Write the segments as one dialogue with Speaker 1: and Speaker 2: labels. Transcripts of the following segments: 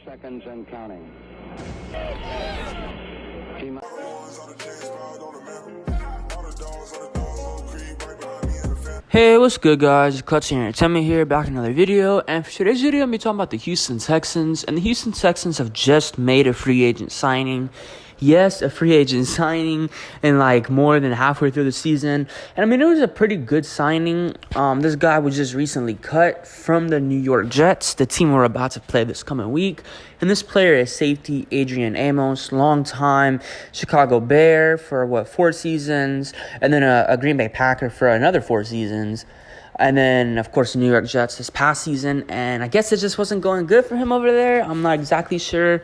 Speaker 1: seconds and counting.
Speaker 2: Hey, what's good, guys? Clutch here. Amos here, back in another video. And for today's video, I'm going to be talking about the Houston Texans. And the Houston Texans have just made a free agent signing. Yes, a free agent signing in like more than halfway through the season. And I mean, it was a pretty good signing. This guy was just recently cut from the New York Jets, the team we're about to play this coming week. And this player is safety Adrian Amos, long-time Chicago Bear for 4 seasons, and then a Green Bay Packer for another 4 seasons. And then, of course, the New York Jets this past season. And I guess it just wasn't going good for him over there. I'm not exactly sure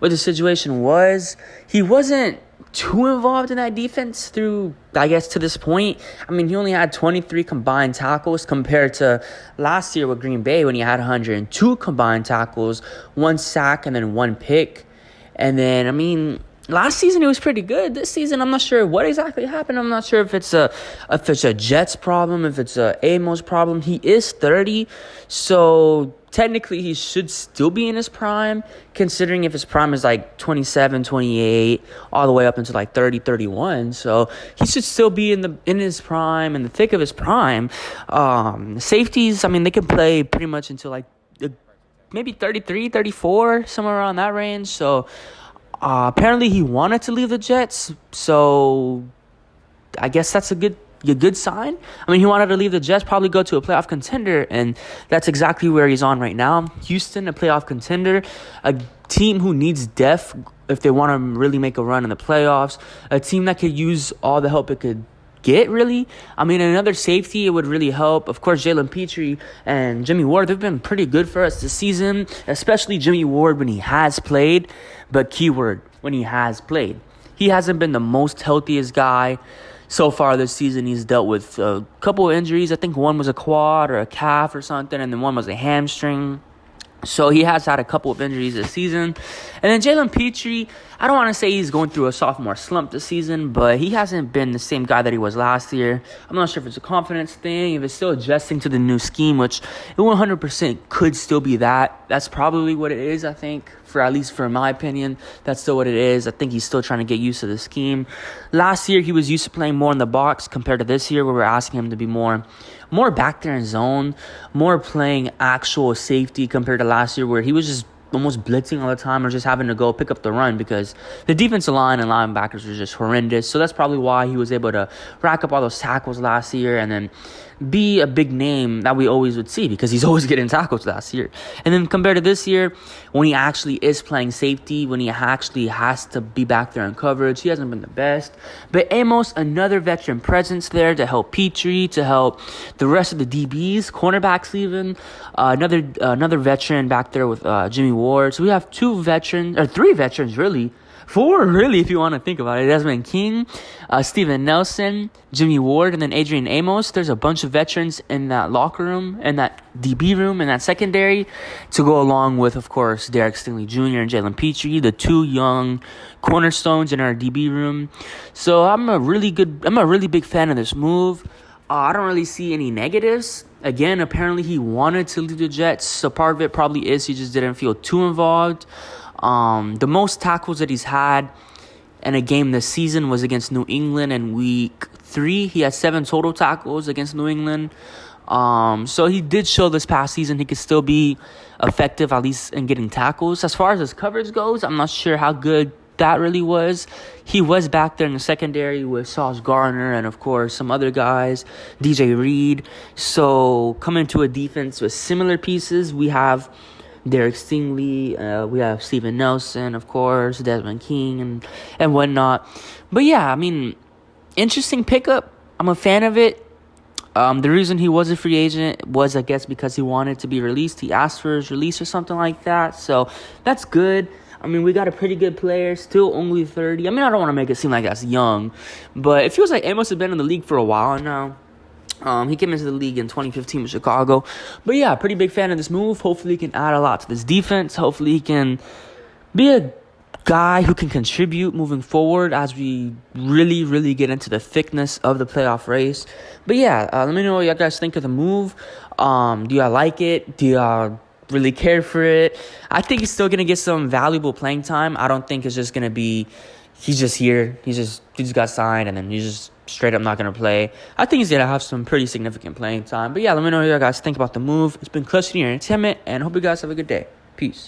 Speaker 2: what the situation was. He wasn't too involved in that defense through, I guess, to this point. I mean, he only had 23 combined tackles compared to last year with Green Bay when he had 102 combined tackles, 1 sack, and then 1 pick. And then, I mean, last season, he was pretty good. This season, I'm not sure what exactly happened. I'm not sure if it's a Jets problem, if it's a Amos problem. He is 30, so technically he should still be in his prime, considering if his prime is like 27, 28, all the way up into like 30, 31. So he should still be in his prime, in the thick of his prime. Safeties, I mean, they can play pretty much until like maybe 33, 34, somewhere around that range. So apparently he wanted to leave the Jets, so I guess that's a good sign. I mean, he wanted to leave the Jets, probably go to a playoff contender, and that's exactly where he's on right now. Houston, a playoff contender, a team who needs depth if they want to really make a run in the playoffs, a team that could use all the help it could get, really. I mean, another safety, it would really help. Of course, Jalen Petrie and Jimmy Ward, they've been pretty good for us this season, especially Jimmy Ward when he has played, but keyword, when he has played. He hasn't been the most healthiest guy so far this season. He's dealt with a couple of injuries. I think one was a quad or a calf or something, and then one was a hamstring. So he has had a couple of injuries this season. And then Jalen Petrie, I don't want to say he's going through a sophomore slump this season, but he hasn't been the same guy that he was last year. I'm not sure if it's a confidence thing, if it's still adjusting to the new scheme, which it 100% could still be that. That's probably what it is, I think, at least for my opinion. That's still what it is. I think he's still trying to get used to the scheme. Last year, he was used to playing more in the box compared to this year, where we're asking him to be more back there in zone, more playing actual safety compared to last year, where he was just almost blitzing all the time or just having to go pick up the run because the defensive line and linebackers were just horrendous. So that's probably why he was able to rack up all those tackles last year and then be a big name that we always would see, because he's always getting tackles last year. And then compared to this year, when he actually is playing safety, when he actually has to be back there in coverage, he hasn't been the best. But Amos, another veteran presence there to help Petrie, to help the rest of the DBs, cornerbacks even. Another veteran back there with Jimmy Ward. So we have 3 veterans, really. 4, really, if you want to think about it. Desmond King, Steven Nelson, Jimmy Ward, and then Adrian Amos. There's a bunch of veterans in that locker room, in that DB room, in that secondary, to go along with, of course, Derek Stingley Jr. and Jalen Petrie, the 2 young cornerstones in our DB room. So I'm a really big fan of this move. I don't really see any negatives. Again, apparently he wanted to leave the Jets, so part of it probably is he just didn't feel too involved. The most tackles that he's had in a game this season was against New England in week 3. He had 7 total tackles against New England. So he did show this past season he could still be effective, at least in getting tackles. As far as his coverage goes, I'm not sure how good that really was. He was back there in the secondary with Sauce Gardner and, of course, some other guys, DJ Reed. So coming to a defense with similar pieces, we have Derek Stingley, we have Steven Nelson, of course, Desmond King, and whatnot. But yeah, I mean, interesting pickup. I'm a fan of it. The reason he was a free agent was, I guess, because he wanted to be released. He asked for his release or something like that. So that's good. I mean, we got a pretty good player, still only 30. I mean, I don't want to make it seem like that's young, but it feels like Amos has been in the league for a while now. He came into the league in 2015 with Chicago. But yeah, pretty big fan of this move. Hopefully he can add a lot to this defense. Hopefully he can be a guy who can contribute moving forward as we really, really get into the thickness of the playoff race. But yeah, let me know what you guys think of the move. Do y'all like it? Do y'all really cared for it. I think he's still going to get some valuable playing time. I don't think it's just going to be he's just here. He just got signed and then he's just straight up not going to play. I think he's going to have some pretty significant playing time. But yeah, let me know what you guys think about the move. It's been Clutch Entertainment, and hope you guys have a good day. Peace.